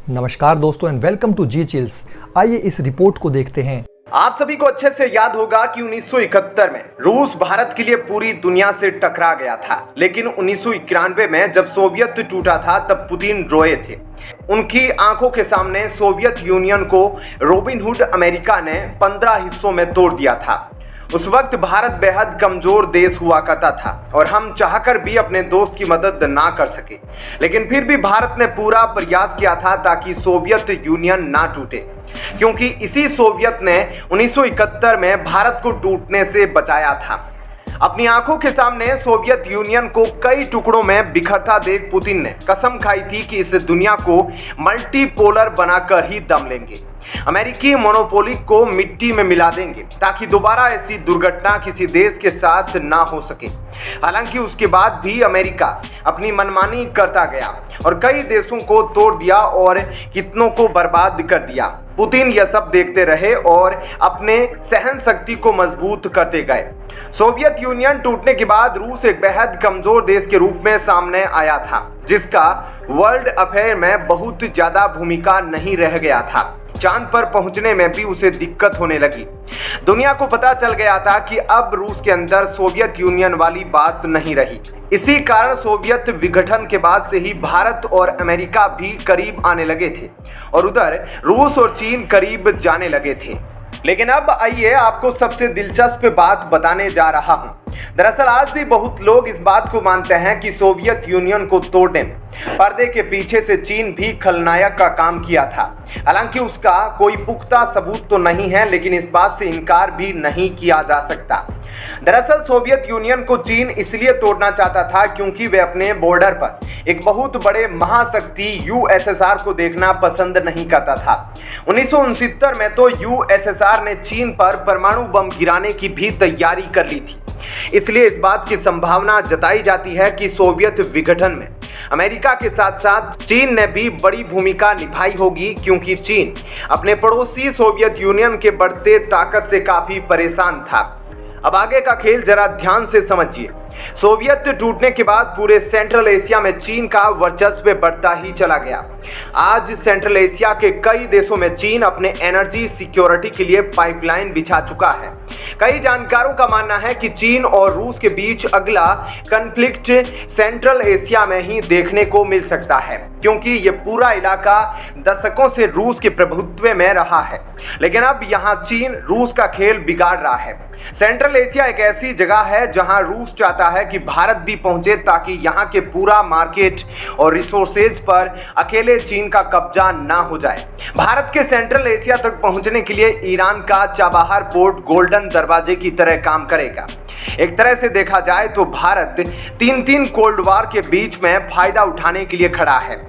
नमस्कार दोस्तों and welcome to जी चिल्स। आइए इस रिपोर्ट को देखते हैं। आप सभी को अच्छे से याद होगा कि 1971 में रूस भारत के लिए पूरी दुनिया से टकरा गया था, लेकिन 1991 में जब सोवियत टूटा था तब पुतिन रोए थे। उनकी आंखों के सामने सोवियत यूनियन को रॉबिन हुड अमेरिका ने 15 हिस्सों में तोड़ दिया था। उस वक्त भारत बेहद कमजोर देश हुआ करता था और हम चाहकर भी अपने दोस्त की मदद ना कर सके, लेकिन फिर भी भारत ने पूरा प्रयास किया था ताकि सोवियत यूनियन ना टूटे, क्योंकि इसी सोवियत ने 1971 में भारत को टूटने से बचाया था। अपनी आंखों के सामने सोवियत यूनियन को कई टुकड़ों में बिखरता देख पुतिन ने कसम खाई थी कि इस दुनिया को मल्टीपोलर बनाकर ही दम लेंगे, अमेरिकी मोनोपोली को मिट्टी में मिला देंगे ताकि दोबारा ऐसी दुर्घटना किसी देश के साथ ना हो सके। हालांकि उसके बाद भी अमेरिका अपनी मनमानी करता गया और कई देशों को तोड़ दिया और कितनों को बर्बाद कर दिया। पुतिन यह सब देखते रहे और अपने सहन शक्ति को मजबूत करते गए। सोवियत यूनियन टूटने के बाद रूस एक बेहद कमजोर देश के रूप में सामने आया था, जिसका वर्ल्ड अफेयर में बहुत ज्यादा भूमिका नहीं रह गया था। चांद पर पहुंचने में भी उसे दिक्कत होने लगी। दुनिया को पता चल गया था कि अब रूस के अंदर सोवियत यूनियन वाली बात नहीं रही। इसी कारण सोवियत विघटन के बाद से ही भारत और अमेरिका भी करीब आने लगे थे और उधर रूस और चीन करीब जाने लगे थे। लेकिन अब आइए आपको सबसे दिलचस्प बात बताने जा रहा हूं। दरअसल आज भी बहुत लोग इस बात को मानते हैं कि सोवियत यूनियन को तोड़ने में पर्दे के पीछे से चीन भी खलनायक का काम किया था। हालांकि उसका कोई पुख्ता सबूत तो नहीं है, लेकिन इस बात से इनकार भी नहीं किया जा सकता। दरअसल सोवियत यूनियन को चीन इसलिए तोड़ना चाहता था क्योंकि वे अपने बॉर्डर पर एक बहुत बड़े महाशक्ति यूएसएसआर को देखना पसंद नहीं करता था। 1969 में तो यूएसएसआर ने चीन पर परमाणु बम गिराने की भी तैयारी कर ली थी। इसलिए इस बात की संभावना जताई जाती है कि सोवियत विघटन में अमेरिका के साथ साथ चीन ने भी बड़ी भूमिका निभाई होगी, क्योंकि चीन अपने पड़ोसी सोवियत यूनियन के बढ़ते ताकत से काफी परेशान था। अब आगे का खेल जरा ध्यान से समझिए। सोवियत टूटने के बाद पूरे सेंट्रल एशिया में चीन का वर्चस्व बढ़ता ही चला गया। आज सेंट्रल एशिया के कई देशों में चीन अपने एनर्जी सिक्योरिटी के लिए पाइपलाइन बिछा चुका है। कई जानकारों का मानना है कि चीन और रूस के बीच अगला कॉन्फ्लिक्ट सेंट्रल एशिया में ही देखने को मिल सकता है, क्योंकि ये पूरा इलाका दशकों से रूस के प्रभुत्व में रहा है। लेकिन अब यहाँ चीन रूस का खेल बिगाड़ रहा है। सेंट्रल एशिया एक ऐसी जगह है जहां रूस चाहता है कि भारत भी पहुंचे, ताकि यहां के पूरा मार्केट और रिसोर्सेज पर अकेले चीन का कब्जा ना हो जाए। भारत के सेंट्रल एशिया तक पहुंचने के लिए ईरान का चाबहार पोर्ट गोल्डन दरवाजे की तरह काम करेगा। एक तरह से देखा जाए तो भारत तीन कोल्ड वार के बीच में फायदा उठाने के लिए खड़ा है।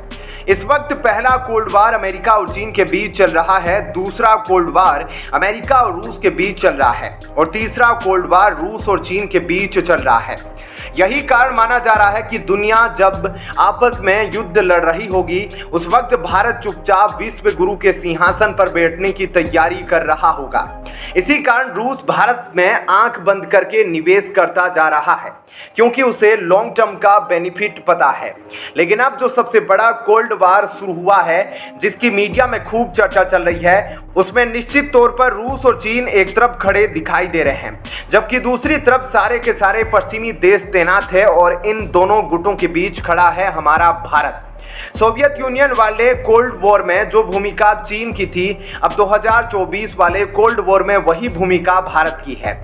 इस वक्त पहला कोल्ड वार अमेरिका और चीन के बीच चल रहा है, दूसरा कोल्ड वार अमेरिका और रूस के बीच चल रहा है और तीसरा कोल्ड वार रूस और चीन के बीच चल रहा है। यही कारण माना जा रहा है कि दुनिया जब आपस में युद्ध लड़ रही होगी, उस वक्त भारत चुपचाप विश्व गुरु के सिंहासन पर बैठने की तैयारी कर रहा होगा। इसी कारण रूस भारत में आंख बंद करके निवेश करता जा रहा है, क्योंकि उसे लॉन्ग टर्म का बेनिफिट पता है। लेकिन अब जो सबसे बड़ा कोल्ड वार शुरू हुआ है, जिसकी मीडिया में खूब चर्चा चल रही है, उसमें निश्चित तौर पर रूस और चीन एक तरफ खड़े दिखाई दे रहे हैं, जबकि दूसरी तरफ सारे के सारे पश्चिमी देश तैनात है और इन दोनों गुटों के बीच खड़ा है हमारा भारत। सोवियत यूनियन वाले कोल्ड वॉर में जो भूमिका चीन की थी, अब 2024 वाले कोल्ड वॉर में वही भूमिका भारत की है।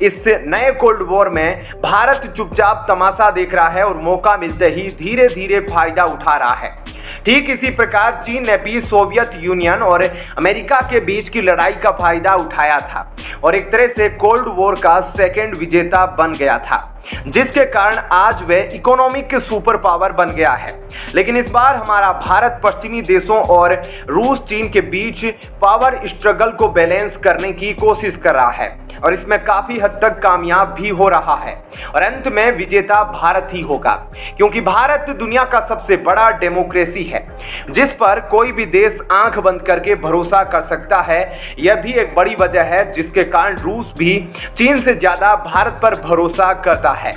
इस नए कोल्ड वॉर में भारत चुपचाप तमाशा देख रहा है और मौका मिलते ही धीरे धीरे फायदा उठा रहा है। ठीक इसी प्रकार चीन ने भी सोवियत यूनियन और अमेरिका के बीच की लड़ाई का फायदा उठाया था और एक तरह से कोल्ड वॉर का सेकंड विजेता बन गया था, जिसके कारण आज वे इकोनॉमिक सुपर पावर बन गया है। लेकिन इस बार हमारा भारत पश्चिमी देशों और रूस चीन के बीच पावर स्ट्रगल को बैलेंस करने की कोशिश कर रहा है और इसमें काफी हद तक कामयाब भी हो रहा है और अंत में विजेता भारत ही होगा, क्योंकि भारत दुनिया का सबसे बड़ा डेमोक्रेसी है जिस पर कोई भी देश आंख बंद करके भरोसा कर सकता है। यह भी एक बड़ी वजह है जिसके कारण रूस भी चीन से ज्यादा भारत पर भरोसा करता है।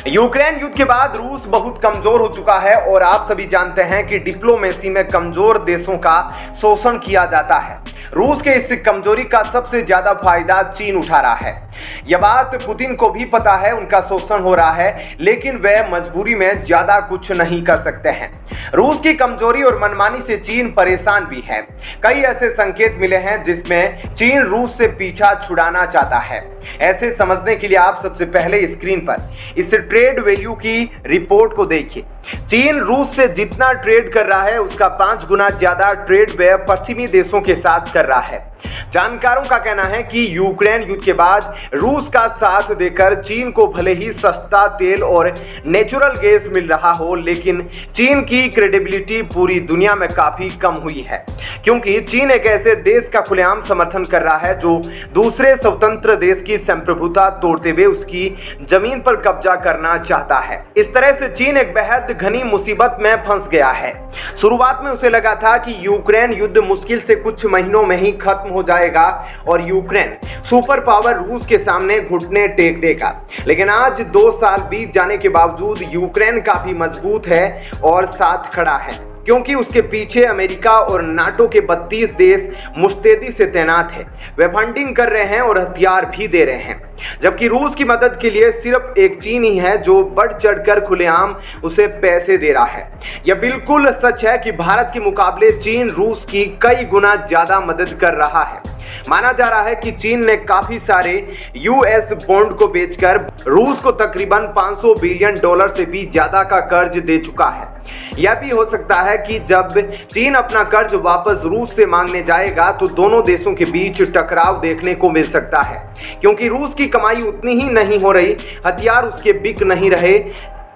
यूक्रेन युद्ध के बाद रूस बहुत कमजोर हो चुका है और आप सभी जानते हैं कि डिप्लोमेसी में कमजोर देशों का शोषण किया जाता है। रूस के इस कमजोरी का सबसे ज्यादा फायदा चीन उठा रहा है। यह बात पुतिन को भी पता है, उनका शोषण हो रहा है, लेकिन वह मजबूरी में ज्यादा कुछ नहीं कर सकते हैं। रूस की कमजोरी और मनमानी से चीन परेशान भी है। कई ऐसे संकेत मिले हैं जिसमें चीन रूस से पीछा छुड़ाना चाहता है। ऐसे समझने के लिए आप सबसे पहले स्क्रीन पर इस ट्रेड वैल्यू की रिपोर्ट को देखिए। चीन रूस से जितना ट्रेड कर रहा है उसका 5 गुना ज्यादा ट्रेड वह पश्चिमी देशों के साथ कर रहा है। जानकारों का कहना है कि यूक्रेन युद्ध के बाद रूस का साथ देकर चीन को भले ही सस्ता तेल और नेचुरल गैस मिल रहा हो, लेकिन चीन की क्रेडिबिलिटी पूरी दुनिया में काफी कम हुई है, क्योंकि चीन एक ऐसे देश का खुलेआम समर्थन कर रहा है जो दूसरे स्वतंत्र देश की संप्रभुता तोड़ते हुए उसकी जमीन पर कब्जा करना चाहता है। इस तरह से चीन एक बेहद घनी मुसीबत में फंस गया है। शुरुआत में उसे लगा था कि यूक्रेन युद्ध मुश्किल से कुछ महीनों में ही खत्म हो जाएगा और यूक्रेन सुपर पावर रूस के सामने घुटने टेक देगा, लेकिन आज 2 साल बीत जाने के बावजूद यूक्रेन काफी मजबूत है और साथ खड़ा है, क्योंकि उसके पीछे अमेरिका और नाटो के 32 देश मुस्तैदी से तैनात है। वे फंडिंग कर रहे हैं और हथियार भी दे रहे हैं, जबकि रूस की मदद के लिए सिर्फ एक चीन ही है जो बढ़ चढ़कर खुलेआम उसे पैसे दे रहा है। यह बिल्कुल सच है कि भारत के मुकाबले चीन रूस की कई गुना ज्यादा मदद कर रहा है। माना जा रहा है कि चीन ने काफी सारे यूएस बॉन्ड को बेचकर रूस को तकरीबन $500 बिलियन से भी ज्यादा का कर्ज दे चुका है। यह भी हो सकता है कि जब चीन अपना कर्ज वापस रूस से मांगने जाएगा तो दोनों देशों के बीच टकराव देखने को मिल सकता है, क्योंकि रूस की कमाई उतनी ही नहीं हो रही, हथियार उसके बिक नहीं रहे,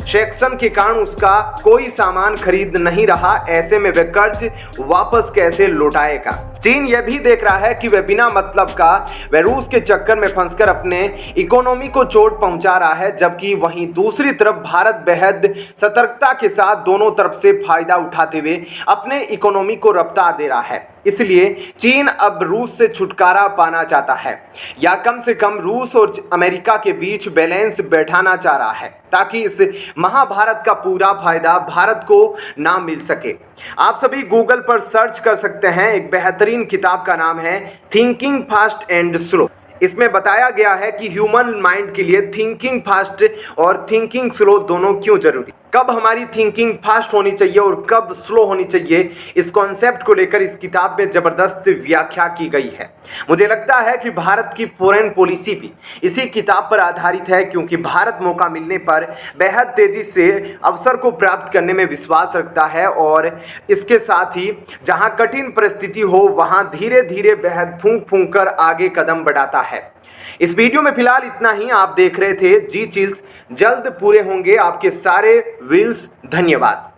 सैंक्शन के कारण उसका कोई सामान खरीद नहीं रहा। ऐसे में वह कर्ज वापस कैसे लौटाएगा? चीन यह भी देख रहा है कि वह बिना मतलब का वह रूस के चक्कर में फंसकर अपने इकोनॉमी को चोट पहुंचा रहा है, जबकि वहीं दूसरी तरफ भारत बेहद सतर्कता के साथ दोनों तरफ से फायदा उठाते हुए अपने इकोनॉमी को रफ्तार दे रहा है। इसलिए चीन अब रूस से छुटकारा पाना चाहता है, या कम से कम रूस और अमेरिका के बीच बैलेंस बैठाना चाह रहा है, ताकि इस महाभारत का पूरा फायदा भारत को ना मिल सके। आप सभी गूगल पर सर्च कर सकते हैं, एक बेहतरीन किताब का नाम है थिंकिंग फास्ट एंड स्लो। इसमें बताया गया है कि ह्यूमन माइंड के लिए थिंकिंग फास्ट और थिंकिंग स्लो दोनों क्यों जरूरी, कब हमारी थिंकिंग फास्ट होनी चाहिए और कब स्लो होनी चाहिए। इस कॉन्सेप्ट को लेकर इस किताब में जबरदस्त व्याख्या की गई है। मुझे लगता है कि भारत की फॉरेन पॉलिसी भी इसी किताब पर आधारित है, क्योंकि भारत मौका मिलने पर बेहद तेजी से अवसर को प्राप्त करने में विश्वास रखता है और इसके साथ ही जहां कठिन परिस्थिति हो वहां धीरे धीरे बेहद फूंक फूंक कर आगे कदम बढ़ाता है। इस वीडियो में फिलहाल इतना ही। आप देख रहे थे जी चिल्स, जल्द पूरे होंगे आपके सारे व्हील्स। धन्यवाद।